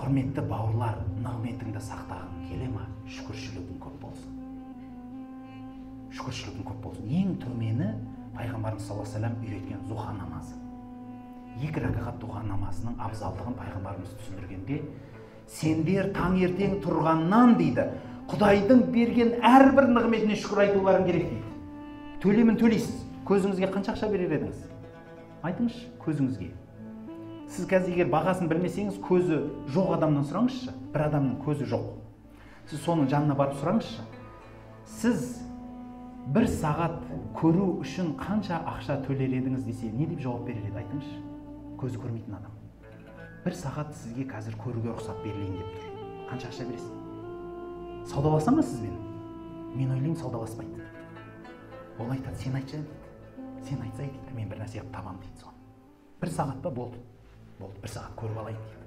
Құрметті бауырлар, нығметіңді сақтағың келе ма? Шүкіршілігің көп болсын. Шүкіршілігің көп болсын. Ең төмені пайғамбарымыз саллаллаху алейхи ва саллям үйреткен зуха намазы. 2 ракағат дұға намазының абзалдығын пайғамбарымыз түсіндіргенде, сендер таңертең тұрғаннан дейді, Құдайдың берген әрбір нығметіне шүкір айтуларың керек дейді. Төлемін төлейсіз. Көзіңізге қанша ақша берер едіңіз? Айтыңызшы, көзіңізге. Сіз қазір егер бағасын білмесеңіз, көзі жоқ адамнан сұраңызшы. Бір адамның көзі жоқ. Сіз соның жанына барып сұраңызшы. Сіз 1 сағат көру үшін қанша ақша төлер едіңіз десе, не деп жауап берер еді? Айтыңызшы. Көзі көрмейтін адам. 1 сағат сізге қазір көруге рұқсат берілейін деп тұр. Қанша ақша бересіз? Саудаласа ма сізбен? Мен ойлаймын, саудаласпайды. Ол айтады, сен айтшы дейді. Сен айтсай дейді, мен бір нәрсе табам дейді соны. 1 сағат па болды. Болды, 1 сағат көріп алайын дейді.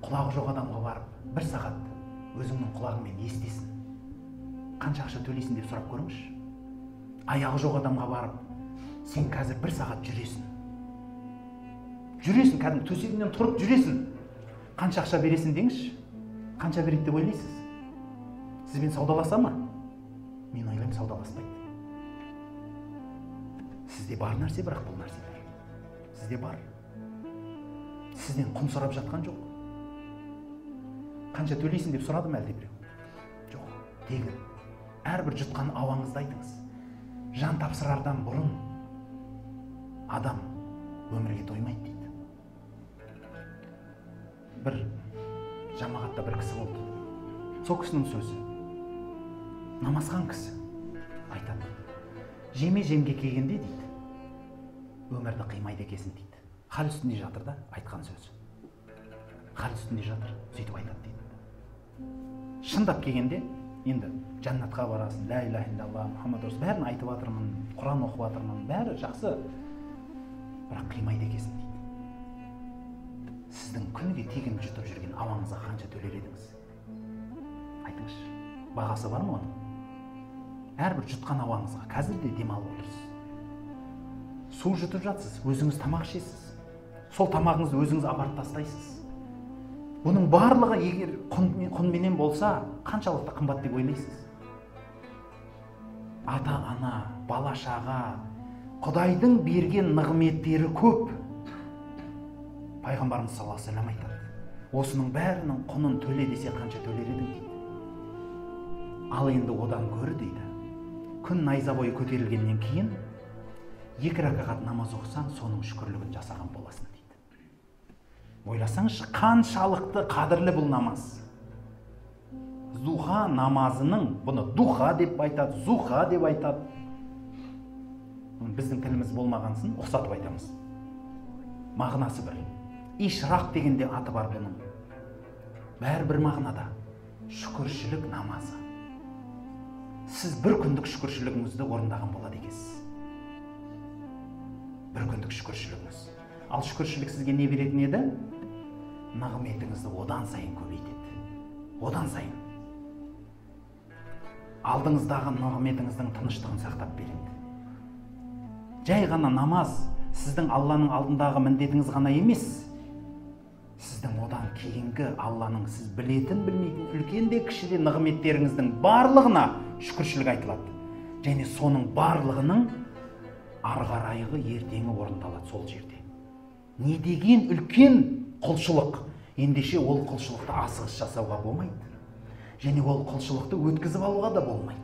Құлағы жоқ адамға барып, 1 сағат өзіңнің құлағыңмен естесін. Қанша ақша төлейсің деп сұрап көріңізші. Аяғы жоқ адамға барып, сен қазір 1 сағат жүресің. Жүресің, кәдімгі төсегіңнен тұрып жүресің. Қанша ақша бересің деңізші. Қанша береді деп ойлайсыз? Сізбен саудаласа ма? Мен ойлаймын, саудаласпайды. Сізде бар нәрсе, бірақ бұл нәрселер. Сізде бар. Сізден құн сұрап жатқан жоқ. Қанша төлейсің деп сұрады ма әлде біреу? Жоқ, тегін. Әрбір жұтқан ауаңызды айтыңыз. Жан тапсырардан бұрын адам өмірге тоймайды дейді. Бір жамағатта бір кісі болды. Сол кісінің сөзі. Намазхан кісі айтады. Жеме-жемге келгенде дейді, өмірді қимайды екесің дейді. Хал үстінде жатыр да, айтқан сөзі. Хал үстінде жатыр, сөйтіп айтады дейді. Шындап келгенде, енді жаннатқа барасың, ла иляха иллаллах, Мұхаммад расул, бәрін айтып жатырмын, Құран оқып жатырмын, бәрі жақсы. Бірақ қимайды екесің дейді. Сіздің күніге тегін жұтып жүрген ауаңызға қанша төлер едіңіз? Айтыңызшы, бағасы бар ма оның? Әрбір жұтқан ауаңызға қазір де демалып отырсыз. Су жұтып жатсыз, өзіңіз тамақ ішесіз. Сол тамағыңызды өзіңіз апарып тастайсыз. Бұның барлығы егер құнменен болса, қаншалықты қымбат деп ойлайсыз? Ата-ана, бала-шаға, Құдайдың берген нығметтері көп. Пайғамбарымыз саллаллаху алейхи ва саллям айтады. Осының бәрінің құнын төле десе қанша төлер едің дейді. Ал енді одан гөрі дейді. Күн найза бойы көтерілгеннен кейін 2 ракағат намаз оқысаң, соның шүкірлігін жасаған боласың дейді. Ойласаңызшы, қаншалықты қадірлі бұл намаз. Зуха намазының, бұны духа деп айтады, зуха деп айтады. Біздің тіліміз болмағансын ұқсатып айтамыз. Мағынасы бір. Ишрақ дегенде аты бар бұның. Бәрі мағынада. Шүкіршілік намазы. Сіз бір күндік шүкіршілігіңізді орындаған болады екенсіз. Бір күндік шүкіршілігіңіз. Ал шүкіршілік сізге не беретін еді? Нығметіңізді одан сайын көбейтеді. Одан сайын. Алдыңыздағы нығметіңіздің тыныштығын сақтап береді. Жай ғана намаз сіздің Алланың алдындағы міндетіңіз ғана емес. Сіздің одан кейінгі Алланың сіз білетін, білмейтін, үлкен де кіші де нығметтеріңіздің барлығына шүкіршілік айтылады. Және соның барлығының арғарайғы ертеңі орындалады сол жерде. Не деген үлкен құлшылық. Ендеше ол құлшылықты асығыс жасауға болмайды. Және ол құлшылықты өткізіп алуға да болмайды.